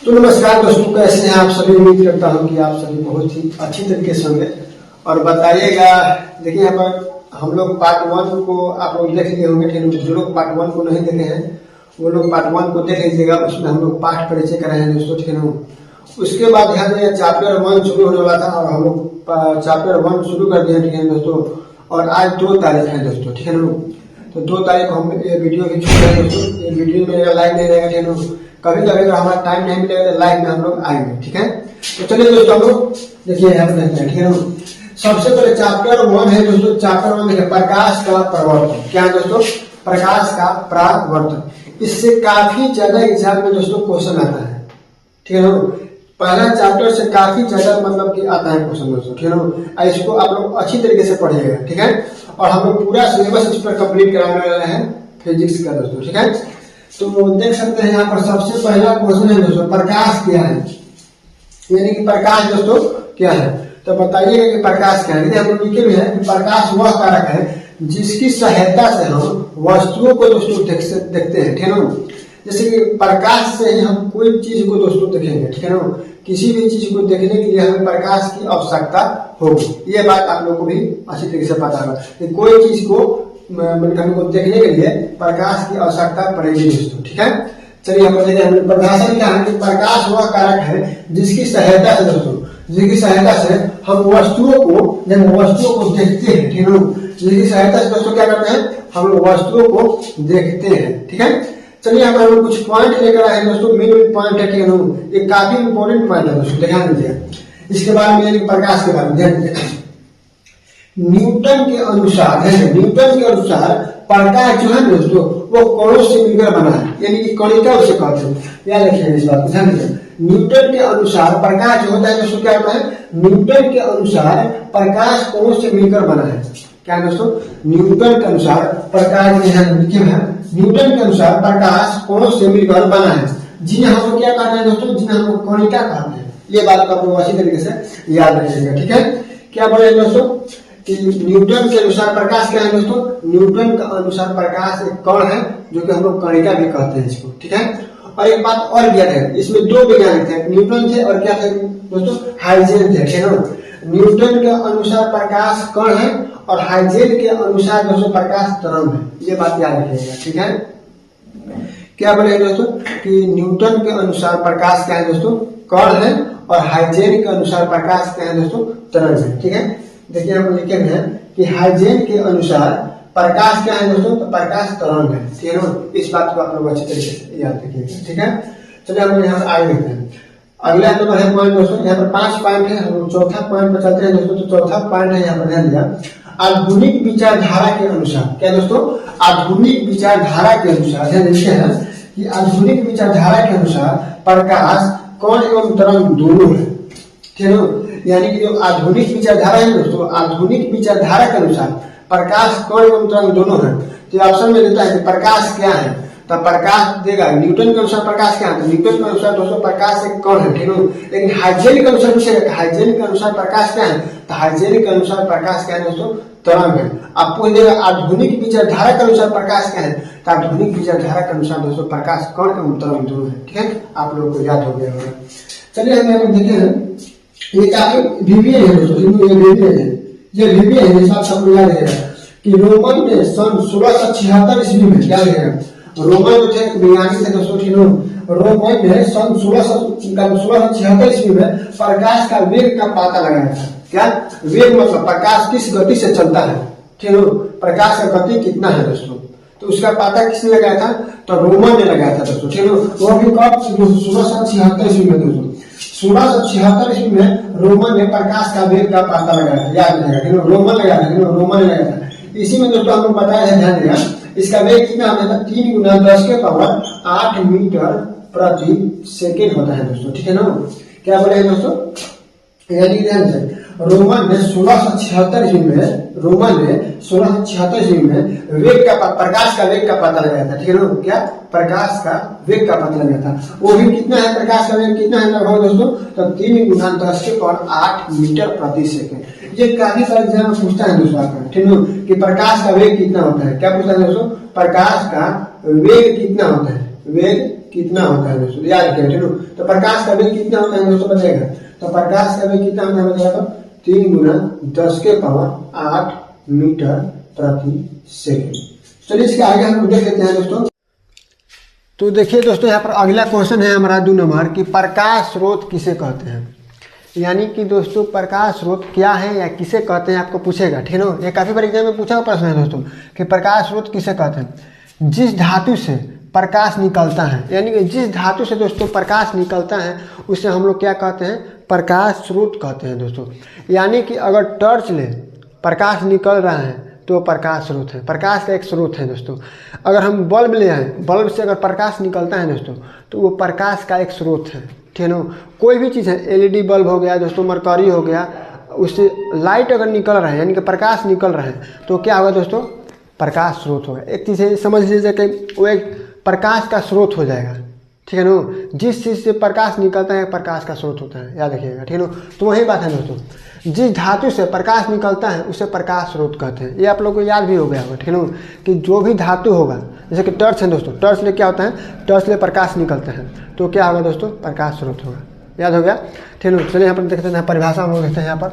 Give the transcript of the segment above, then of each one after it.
तो नमस्कार दोस्तों, कैसे हैं आप सभी। उम्मीद करता हूं कि आप सभी बहुत ही अच्छी तरीके से होंगे और बताइएगा। देखिए यहाँ पर हम लोग पार्ट 1 को आप लोग देख लिए होंगे। ठीक है, जो लोग पार्ट 1 को नहीं देखे हैं वो लोग पार्ट 1 को देख लीजिएगा। उसमें हम लोग पाठ परिचय कर रहे हैं दोस्तों। ठीक है, उसके बाद यहाँ पे चैप्टर 1 शुरू होने वाला था और हम लोग चैप्टर 1 शुरू कर दिए। ठीक है दोस्तों, और आज 2 तारीख है दोस्तों। ठीक है ना, तो 2 तारीख को हम ये वीडियो भी छोड़ रहे हैं दोस्तों। ये वीडियो में लाइव नहीं रहेगा। ठीक है, कभी कभी अगर हमारा टाइम नहीं मिलेगा तो लाइव में हम लोग आएंगे। ठीक है, तो चलिए दोस्तों हम लोग देखिए यहाँ पे देखते हैं। ठीक है, सबसे पहले चैप्टर 1 है दोस्तों। चैप्टर 1 देखिए, प्रकाश का प्रवर्तन। क्या है दोस्तों? प्रकाश का परावर्तन। इससे काफी ज्यादा एग्जाम में दोस्तों क्वेश्चन आता है। ठीक है ना, पहला चैप्टर से काफी ज्यादा मतलब कि आता है क्वेश्चन दोस्तों। ठीक है ना, इसको आप लोग अच्छी तरीके से पढ़िएगा। ठीक है, और हम लोग पूरा सिलेबस इस पर कंप्लीट कराने वाले हैं फिजिक्स का दोस्तों। ठीक है, तो देख सकते हैं यहाँ पर सबसे पहला क्वेश्चन है दोस्तों, प्रकाश क्या है, यानी कि प्रकाश दोस्तों क्या है। तो बताइएगा कि प्रकाश क्या है। हम लोग लिखे हुए हैं कि प्रकाश वह कारक है जिसकी सहायता से हम वस्तुओं को दोस्तों देखते हैं। ठीक है ना, जैसे कि प्रकाश से ही हम कोई चीज को दोस्तों देखेंगे। ठीक है ना, किसी भी चीज को देखने के लिए हमें प्रकाश की आवश्यकता होगी। ये बात आप लोग को भी अच्छी तरीके से पता होगा कि कोई चीज को हमको देखने के लिए प्रकाश की आवश्यकता पड़ेगी दोस्तों। ठीक है, चलिए हम परिभाषा क्या है कि प्रकाश वह कारक है जिसकी सहायता से दोस्तों, जिसकी सहायता से हम वस्तुओं को देखते हैं। ठीक है, जिसकी सहायता से दोस्तों क्या करते हैं, हम वस्तुओं को देखते हैं। ठीक है, चलिए यहाँ पर हम कुछ पॉइंट लेकर आए दोस्तों। मेन पॉइंट है। ठीक है, ये काफी इंपॉर्टेंट पॉइंट है दोस्तों, ध्यान दीजिए इसके बारे में, यानी प्रकाश के बारे में ध्यान दीजिए। न्यूटन के अनुसार प्रकाश जो है दोस्तों वो कणों से मिलकर बना है, यानी कि कणिका उसे कहते हैं। याद रखिए इस बात को, ध्यान दीजिए। न्यूटन के अनुसार प्रकाश जो होता है दोस्तों क्या होता है, न्यूटन के अनुसार प्रकाश कणों से मिलकर बना है। क्या दोस्तों? न्यूटन के अनुसार प्रकाश न्यूटन के अनुसार प्रकाश कणों से मिलकर बना है, जिन्हें हम लोग क्या कहते हैं दोस्तों, जिन्हें हम लोग कणिका कहते हैं। ये बात को आप लोग अच्छी तरीके से याद रखिएगा। ठीक है, क्या बोले दोस्तों कि न्यूटन के अनुसार प्रकाश क्या है दोस्तों, न्यूटन का अनुसार प्रकाश एक कण है जो कि हम लोग कणिका भी कहते हैं इसको। ठीक है, और एक बात और भी है, इसमें 2 वैज्ञानिक थे, न्यूटन थे और क्या थे दोस्तों, हाइजेन थे। ठीक है, न्यूटन के अनुसार प्रकाश कण है और हाइजेन के अनुसार दोस्तों प्रकाश तरंग है। ये बात याद रखिएगा। ठीक है, क्या बोले दोस्तों कि न्यूटन के अनुसार प्रकाश क्या है दोस्तों, कण है, और हाइजेन के अनुसार प्रकाश क्या है दोस्तों, तरंग है। ठीक है, देखिए हम लिखे हैं कि हाइजेन के अनुसार प्रकाश क्या है दोस्तों, तो प्रकाश तरंग है। ठीक है ना, इस बात को आप लोग अच्छी तरीके से याद रखिएगा। ठीक है, चलिए हम यहाँ पर आगे देखते हैं। अगला नंबर है पॉइंट दोस्तों, यहाँ पर 5 पॉइंट है। हम चौथा पॉइंट पर चलते हैं दोस्तों। तो चौथा पॉइंट है यहाँ पर ध्यान दिया, आधुनिक विचारधारा के अनुसार। क्या दोस्तों? आधुनिक विचारधारा के अनुसार ध्यान देते हैं कि आधुनिक विचारधारा के अनुसार प्रकाश कण एवं तरंग दोनों है। ठीक है, यानी कि जो आधुनिक विचारधारा है दोस्तों, आधुनिक विचारधारा के अनुसार प्रकाश कण एवं तरंग दोनों है। तो ऑप्शन में देता है कि प्रकाश क्या है, तो प्रकाश देगा न्यूटन के अनुसार प्रकाश क्या है, तो न्यूटन के अनुसार दोस्तों प्रकाश एक कण है। ठीक है, लेकिन हाइजेन के अनुसार पूछेगा, हाइजेन के अनुसार प्रकाश क्या है, तो हाइजेन के अनुसार प्रकाश क्या है दोस्तों, तरंग है। आप पूछ देगा आधुनिक विचारधारा के अनुसार प्रकाश क्या है, तो आधुनिक विचारधारा के अनुसार दोस्तों प्रकाश कण एवं तरंग दोनों है। ठीक है, आप लोगों को याद हो गया होगा। चलिए हम यहाँ देखें, ये काफी वीवीएन है दोस्तों, ये वीवीएन है, ये वीवीएन है। साथ सब याद रहेगा कि रोमन ने सन 1676 ईस्वी में क्या रहेगा, रोमन थे वैज्ञानिक थे दोस्तों। ठीक है, रोमन ने सन 1676 ईस्वी में प्रकाश का वेग का पता लगाया था। क्या वेग मतलब प्रकाश किस गति से चलता है। ठीक है, प्रकाश का गति कितना है दोस्तों, तो उसका पता किसने लगाया था, तो रोमन ने लगाया था दोस्तों। ठीक है, वो भी कब, 1676 ईस्वी में दोस्तों। 1676 ईस्वी में रोमन ने प्रकाश का वेग का पता लगाया था। याद रहेगा, रोमन लगाया था, रोमन ने लगाया था। इसी में दोस्तों हमको बताया है, ध्यान देगा, इसका वेग कितना होता है, 3 × 10⁸ मीटर प्रति सेकेंड होता है दोस्तों। ठीक है ना, क्या बोले हैं दोस्तों, यानी ध्यान से रोमन ने 1676 ईस्वी में, वेग का प्रकाश का वेग का पता लगाया था। ठीक है ना, क्या प्रकाश का वेग का पता लगाया था। वो भी कितना है, प्रकाश का वेग कितना है लगभग दोस्तों, तो 3 × 10⁸ मीटर प्रति सेकेंड। ये काफी सारे एग्जाम में पूछता है दोस्तों आपका। ठीक है, कि प्रकाश का वेग कितना होता है, क्या पूछता है दोस्तों, प्रकाश का वेग कितना होता है, वेग कितना होता है दोस्तों, याद रखिएगा ठीक है। तो प्रकाश का वेग कितना होता है दोस्तों बताइएगा, तो प्रकाश का वेग कितना होता है बताइएगा, तो 3 गुना 10 के पावर 8 मीटर प्रति सेकेंड। चलिए इसके आगे हम देख लेते हैं दोस्तों। तो देखिए दोस्तों यहाँ पर अगला क्वेश्चन है हमारा 2 नंबर कि प्रकाश स्रोत किसे कहते हैं। यानी कि दोस्तों प्रकाश स्रोत क्या है या किसे कहते हैं आपको पूछेगा, ठीक है ना। ये काफ़ी बार एग्जाम में पूछा हुआ प्रश्न है दोस्तों कि प्रकाश स्रोत किसे कहते हैं। जिस धातु से प्रकाश निकलता है, यानी कि जिस धातु से दोस्तों प्रकाश निकलता है उसे हम लोग क्या कहते हैं, प्रकाश स्रोत कहते हैं दोस्तों। यानी कि अगर टॉर्च ले प्रकाश निकल रहा है तो प्रकाश स्रोत है, प्रकाश का एक स्रोत है दोस्तों। अगर हम बल्ब ले आए, बल्ब से अगर प्रकाश निकलता है दोस्तों तो वो प्रकाश का एक स्रोत है, ठीक है ना। कोई भी चीज़ है, एलईडी बल्ब हो गया दोस्तों, मरकरी हो गया, उससे लाइट अगर निकल रहा है यानी कि प्रकाश निकल रहा है तो क्या होगा दोस्तों, प्रकाश स्रोत होगा। एक चीज़ है समझ लीजिए कि वो एक प्रकाश का स्रोत हो जाएगा, ठीक है ना। जिस चीज़ से प्रकाश निकलता है प्रकाश का स्रोत होता है, याद रखिएगा, ठीक है ना। तो वही बात है दोस्तों, जिस धातु से प्रकाश निकलता है उसे प्रकाश स्रोत कहते हैं। ये आप लोगों को याद भी हो गया होगा, ठीक है ना, कि जो भी धातु होगा, जैसे कि टॉर्च है दोस्तों, टॉर्च ले क्या होता है, टॉर्च ले प्रकाश निकलता है तो क्या होगा दोस्तों, प्रकाश स्रोत होगा, याद हो गया, ठीक है ना। चलिए यहाँ पर देखते हैं, परिभाषा हम लोग देखते हैं यहाँ पर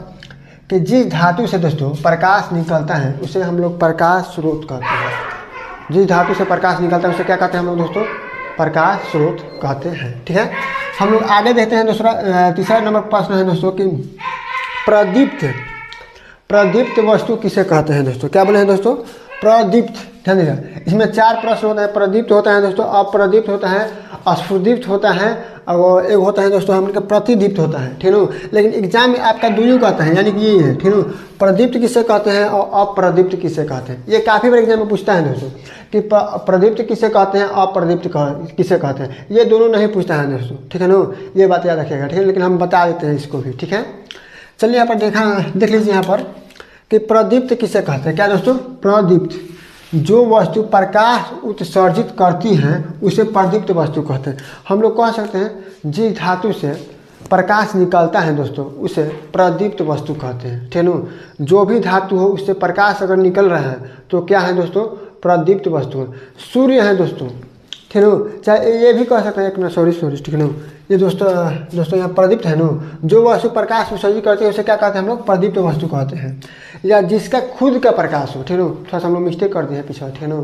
कि जिस धातु से दोस्तों प्रकाश निकलता है उसे हम लोग प्रकाश स्रोत कहते हैं। जिस धातु से प्रकाश निकलता है उसे क्या कहते हैं हम लोग दोस्तों, प्रकाश स्रोत कहते हैं, ठीक है। हम लोग आगे देखते हैं तीसरा नंबर प्रश्न है दोस्तों कि प्रदीप्त वस्तु किसे कहते हैं दोस्तों। क्या बोले हैं दोस्तों, प्रदीप्त, ध्यान दीजिएगा। इसमें 4 प्रश्न होता है, प्रदीप्त होता है दोस्तों, अप्रदीप्त होता है, स्फुरदीप्त होता है और एक होता है दोस्तों हमने प्रतिदीप्त होता है, ठीक है। लेकिन एग्जाम में आपका दुयू कहता है, यानी कि ये है, ठीक है। प्रदीप्त किसे कहते हैं और अप्रदीप्त किसे कहते हैं, ये काफ़ी बार एग्जाम में पूछता है दोस्तों कि प्रदीप्त किसे कहते हैं, अप्रदीप्त किसे कहते हैं। ये दोनों नहीं पूछता है दोस्तों, ठीक है ना, ये बात याद रखिएगा, ठीक है। लेकिन हम बता देते हैं इसको भी, ठीक है। चलिए यहाँ पर देख लीजिए यहाँ पर कि प्रदीप्त किसे कहते हैं। क्या दोस्तों, प्रदीप्त, जो वस्तु प्रकाश उत्सर्जित करती हैं उसे प्रदीप्त वस्तु कहते हैं। हम लोग कह सकते हैं जिस धातु से प्रकाश निकलता है दोस्तों उसे प्रदीप्त वस्तु कहते हैं, ठीक है ना। जो भी धातु हो उससे प्रकाश अगर निकल रहा है तो क्या है दोस्तों, प्रदीप्त वस्तु है। सूर्य है दोस्तों, ठीक है ना। चाहे ये भी कह सकते हैं, एक ना सॉरी ठीक है ना, ये दोस्तों यहाँ प्रदीप्त है ना, जो वस्तु प्रकाश उत्सर्जित करती है उसे क्या कहते हैं हम लोग, प्रदीप्त वस्तु कहते हैं। या जिसका खुद का प्रकाश हो, ठीक है ना, थोड़ा सा हम लोग मिस्टेक कर दिए हैं पीछे, ठीक है ना।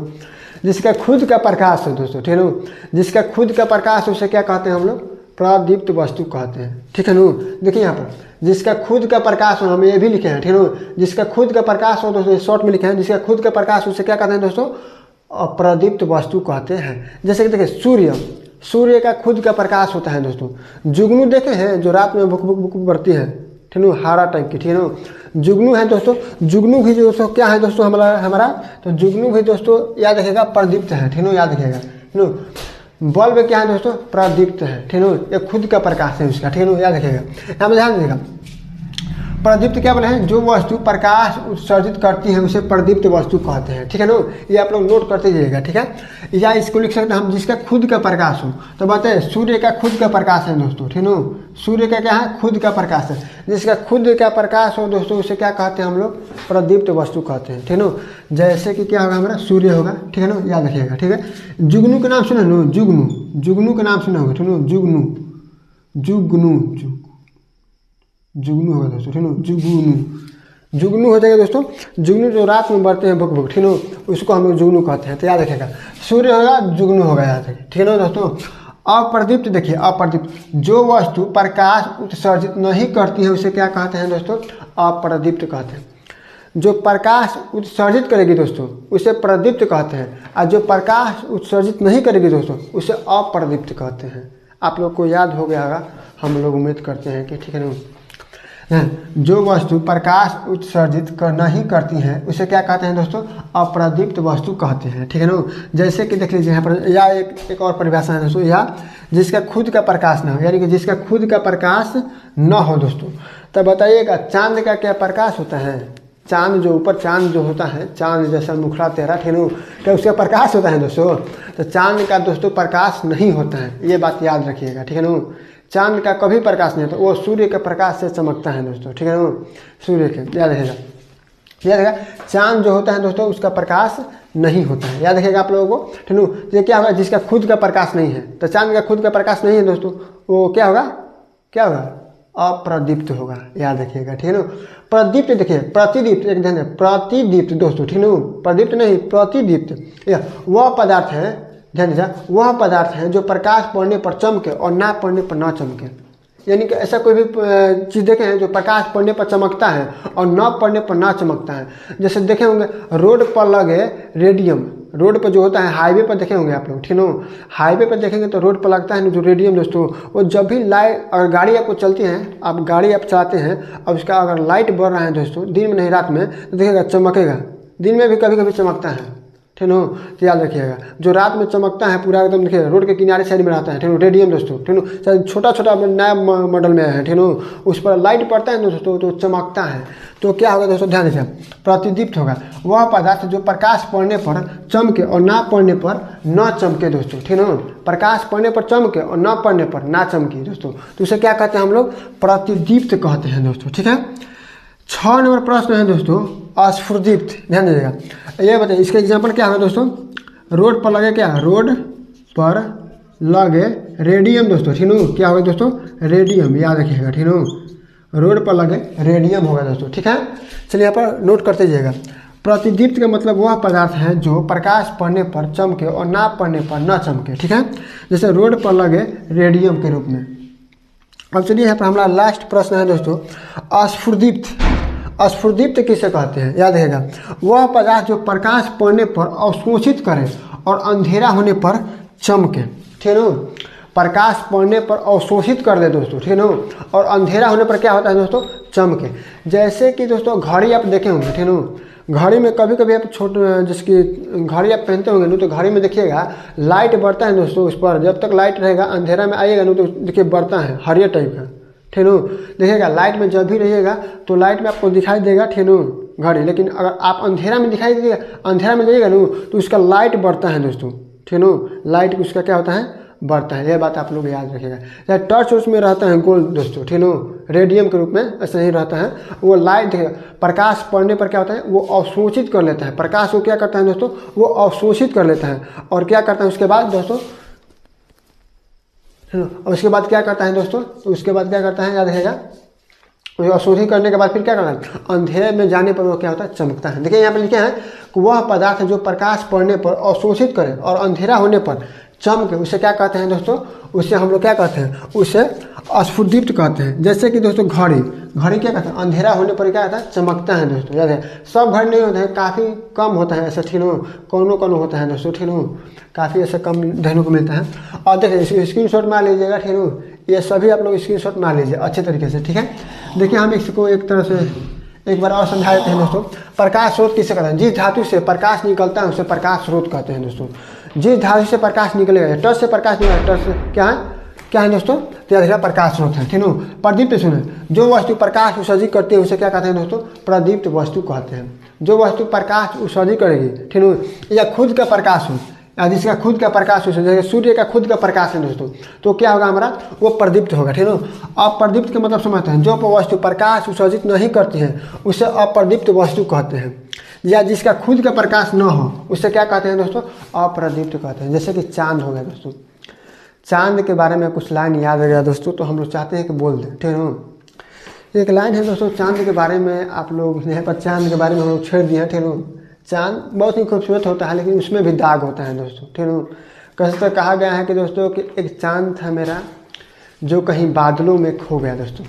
जिसका खुद का प्रकाश हो दोस्तों, ठीक है ना, जिसका खुद का प्रकाश उसे क्या कहते हैं हम लोग, प्रदीप्त वस्तु कहते हैं, ठीक है ना। देखिए यहाँ पर जिसका खुद का प्रकाश हो, हम ये भी लिखे हैं, ठीक है ना। जिसका खुद का प्रकाश हो दोस्तों, शॉर्ट में लिखे हैं, जिसका खुद का प्रकाश उसे क्या कहते हैं दोस्तों, अप्रदीप्त वस्तु कहते हैं। जैसे कि देखिए सूर्य का खुद का प्रकाश होता है दोस्तों। जुगनू देखे हैं जो रात में बुक बढ़ती है, ठीक है, हरा टाइप की, ठीक है ना। जुगनू है दोस्तों, जुगनू भी दोस्तों क्या है दोस्तों हमारा तो जुगनू भी दोस्तों याद रखिएगा प्रदीप्त है, ठीक है, याद रखिएगा, ठीक है। बल्ब क्या है दोस्तों, प्रदीप्त है, ठीक है, ये खुद का प्रकाश है उसका, ठीक है, याद रखिएगा। यहाँ पर ध्यान दीजिएगा, प्रदीप्त क्या बोले हैं, जो वस्तु प्रकाश उत्सर्जित करती है उसे प्रदीप्त वस्तु कहते हैं, ठीक है ना। ये आप लोग नोट करते जाइएगा, ठीक है। या इसको लिख सकते हैं हम जिसका खुद का प्रकाश हो, तो बताए सूर्य का खुद का प्रकाश है दोस्तों, ठीक है ना। सूर्य का क्या है, खुद का प्रकाश है। जिसका खुद का प्रकाश हो दोस्तों उसे क्या कहते हैं हम लोग, प्रदीप्त वस्तु कहते हैं, ठीक है ना। जैसे कि क्या होगा हमारा, सूर्य होगा, ठीक है ना, याद रखिएगा, ठीक है। जुगनू के नाम सुना नो, जुगनू के नाम सुना होगा, ठीक है, जुगनू होगा दोस्तों, ठीक है। जुगनू हो जाएगा दोस्तों, जुगनू जो रात में बढ़ते हैं भुक, ठीक है, उसको हम लोग जुगनू कहते हैं, तो याद रखिएगा। सूर्य होगा, जुगनू होगा, याद रखिए, ठीक है ना दोस्तों। अप्रदीप्त देखिए, अप्रदीप्त, जो वस्तु प्रकाश उत्सर्जित नहीं करती है उसे क्या कहते हैं दोस्तों, अप्रदीप्त कहते हैं। जो प्रकाश उत्सर्जित करेगी दोस्तों उसे प्रदीप्त कहते हैं, और जो प्रकाश उत्सर्जित नहीं करेगी दोस्तों उसे अप्रदीप्त कहते हैं। आप लोग को याद हो गया होगा, हम लोग उम्मीद करते हैं कि, ठीक है ना। जो वस्तु प्रकाश उत्सर्जित नहीं करती है उसे क्या कहते हैं दोस्तों, अप्रदीप्त वस्तु कहते हैं, ठीक है ना। जैसे कि देख लीजिए यहाँ पर, या एक और परिभाषा है दोस्तों, या जिसका खुद का प्रकाश न हो, यानी कि जिसका खुद का प्रकाश न हो दोस्तों। तब बताइएगा चांद का क्या प्रकाश होता है, चांद जो ऊपर चांद जो होता है, चांद जैसा मुखड़ा तेरा, ठीक है, क्या उसका प्रकाश होता है दोस्तों। तो चांद का दोस्तों प्रकाश नहीं होता है, ये बात याद रखिएगा, ठीक है ना। चांद का कभी प्रकाश नहीं होता, वो सूर्य के प्रकाश से चमकता है दोस्तों, ठीक है ना, सूर्य के, याद रखिएगा। याद रखिएगा, चांद जो होता है दोस्तों उसका प्रकाश नहीं होता है, याद रखिएगा आप लोगों को। ठीक है, ये क्या होगा, जिसका खुद का प्रकाश नहीं है, तो चांद का खुद का प्रकाश नहीं है दोस्तों, वो क्या होगा, क्या होगा, अप्रदीप्त होगा, याद रखिएगा। ठीक है ना, प्रदीप्त देखिए, प्रतिदीप्त, एक ध्यान है, प्रतिदीप्त दोस्तों, ठीक है, प्रदीप्त नहीं प्रतिदीप्त, वह पदार्थ है, ध्यान दीजिए, वह पदार्थ है जो प्रकाश पड़ने पर चमके और ना पड़ने पर ना चमके। यानी कि ऐसा कोई भी चीज़ देखे हैं जो प्रकाश पड़ने पर चमकता है और न पड़ने पर ना चमकता है। जैसे देखे होंगे रोड पर लगे रेडियम, रोड पर जो होता है, हाईवे पर देखे होंगे आप लोग, ठीक है, हाईवे पर देखेंगे तो रोड पर लगता है जो रेडियम दोस्तों, वो जब भी लाइट, अगर गाड़ी आपको चलती है, आप गाड़ी आप चलाते हैं, अब उसका अगर लाइट बढ़ रहा है दोस्तों, दिन में नहीं रात में, तो देखिएगा चमकेगा, दिन में भी कभी कभी चमकता है। ठीक है, तो याद रखिएगा, जो रात में चमकता है पूरा एकदम, देखिए रोड के किनारे साइड में रहता है, ठीक है, रेडियम दोस्तों, ठीक है, चाहे छोटा छोटा नया मॉडल में है, ठीक है, उस पर लाइट पड़ता है दोस्तों तो चमकता है। तो क्या होगा दोस्तों, ध्यान दीजिए, प्रतिदीप्त होगा वह पदार्थ जो प्रकाश पड़ने पर चमके और ना पड़ने पर न चमके दोस्तों, ठीक है, प्रकाश पड़ने पर चमके और न पड़ने पर ना चमके दोस्तों, तो उसे क्या कहते हैं हम लोग, प्रतिदीप्त कहते हैं दोस्तों। ठीक है, 6 नंबर प्रश्न है दोस्तों, अस्फुरदीप्त, ध्यान दीजिएगा। ये बताइए इसका एग्जाम्पल क्या है दोस्तों, रोड पर लगे, क्या, रोड पर लगे रेडियम दोस्तों, ठीक है, क्या होगा दोस्तों, रेडियम, याद रखिएगा, ठीक है, रोड पर लगे रेडियम होगा दोस्तों। ठीक है, चलिए यहाँ पर नोट करते जाइएगा। प्रतिदीप्त का मतलब वह पदार्थ है जो प्रकाश पड़ने पर चमके और ना पड़ने पर न चमके। ठीक है, जैसे रोड पर लगे रेडियम के रूप में। अब चलिए यहाँ पर हमारा लास्ट प्रश्न है दोस्तों, अस्फुरदीप्त। अस्फुरदीप्त किसे कहते हैं, याद रहेगा, वह पदार्थ जो प्रकाश पड़ने पर अवशोषित करे और अंधेरा होने पर चमके। ठीक है ना, प्रकाश पड़ने पर अवशोषित कर दे दोस्तों, ठीक है ना, और अंधेरा होने पर क्या होता है दोस्तों, चमके। जैसे कि दोस्तों घड़ी आप देखे होंगे, ठीक है ना, घड़ी में कभी कभी आप जिसकी घड़ी आप पहनते होंगे ना, तो घड़ी में देखिएगा लाइट बढ़ता है दोस्तों, उस पर जब तक लाइट रहेगा, अंधेरा में आइएगा ना तो देखिए बढ़ता है, हरियर टाइप का, ठीक है, देखिएगा लाइट में जब भी रहिएगा तो लाइट में आपको दिखाई देगा, ठीक है, घड़ी, लेकिन अगर आप अंधेरा में दिखाई देगा, अंधेरा में जाइएगा ना तो उसका लाइट बढ़ता है दोस्तों, ठीक है, लाइट उसका क्या होता है, बढ़ता है। यह बात आप लोग याद रखिएगा। चाहे टॉर्च उसमें रहता है गोल्ड दोस्तों, ठीक है, रेडियम के रूप में ऐसा ही रहता है, वो लाइट प्रकाश पड़ने पर क्या होता है, वो अवशोषित कर लेता है, प्रकाश को क्या करता है दोस्तों, वो अवशोषित कर लेता है, और क्या करता है उसके बाद दोस्तों, और उसके बाद क्या करता है दोस्तों, तो उसके बाद क्या करता है, याद रहेगा, अवशोषित करने के बाद फिर क्या करता है, अंधेरे में जाने पर वो क्या होता है, चमकता है। देखिए यहाँ पर लिखे हैं कि वह पदार्थ जो प्रकाश पड़ने पर अवशोषित करे और अंधेरा होने पर चमके, उसे क्या कहते हैं दोस्तों, उसे हम लोग क्या कहते हैं, उसे अस्फुरदीप्त कहते हैं। जैसे कि दोस्तों घड़ी, घड़ी क्या कहते हैं, अंधेरा होने पर क्या होता है, चमकता है दोस्तों, याद है, सब घड़ी नहीं होता है, काफ़ी कम होता है ऐसा, ठीक है, कौन होता है दोस्तों, ठीक है, काफ़ी ऐसा कम देखने को मिलता है। और देखिए इसको स्क्रीनशॉट मार लीजिएगा, ठीक है, ये सभी आप लोग स्क्रीनशॉट मार लीजिए अच्छे तरीके से। ठीक है, देखिए हम इसको एक तरह से एक बार और समझा देते हैं दोस्तों। प्रकाश स्रोत किसे कहते हैं, जिस धातु से प्रकाश निकलता है उसे प्रकाश स्रोत कहते हैं दोस्तों। जिस धातु से प्रकाश निकलेगा, टच से प्रकाश निकलेगा, टच से क्या है दोस्तों, तो प्रकाश स्रोत है, ठीक है। प्रदीप्त सुने, जो वस्तु प्रकाश उत्सर्जित करती है उसे क्या कहते हैं दोस्तों, प्रदीप्त वस्तु कहते हैं। जो वस्तु प्रकाश उत्सर्जित करेगी, ठीक है, या खुद का प्रकाश हो, या जिसका खुद का प्रकाश हो, जैसे सूर्य का खुद का प्रकाश है दोस्तों, तो क्या होगा हमारा, वो प्रदीप्त होगा, ठीक है। अप्रदीप्त का मतलब समझते हैं, जो वस्तु प्रकाश उत्सर्जित नहीं करती है उसे अप्रदीप्त वस्तु कहते हैं। या जिसका खुद का प्रकाश न हो उसे क्या कहते हैं दोस्तों, अप्रदीप्त कहते हैं। जैसे कि चांद हो गया दोस्तों, चांद के बारे में कुछ लाइन याद आ गया दोस्तों, तो हम लोग चाहते हैं कि बोल दें, ठीक है। एक लाइन है दोस्तों चांद के बारे में, आप लोग यहाँ पर चांद के बारे में हम लोग छेड़ दिए हैं, ठीक है। चांद बहुत ही खूबसूरत होता है, लेकिन उसमें भी दाग होता है दोस्तों, ठीक है। कैसे तो कहा गया है कि दोस्तों कि एक चांद था मेरा जो कहीं बादलों में खो गया दोस्तों,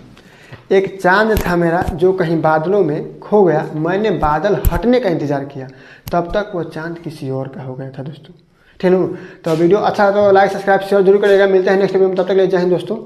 एक चांद था मेरा जो कहीं बादलों में खो गया, मैंने बादल हटने का इंतजार किया, तब तक वो चांद किसी और का हो गया था दोस्तों, ठीक है। तो वीडियो अच्छा तो लाइक सब्सक्राइब शेयर जरूर करिएगा। मिलते हैं नेक्स्ट वीडियो में, तब तक ले जय हिंद दोस्तों।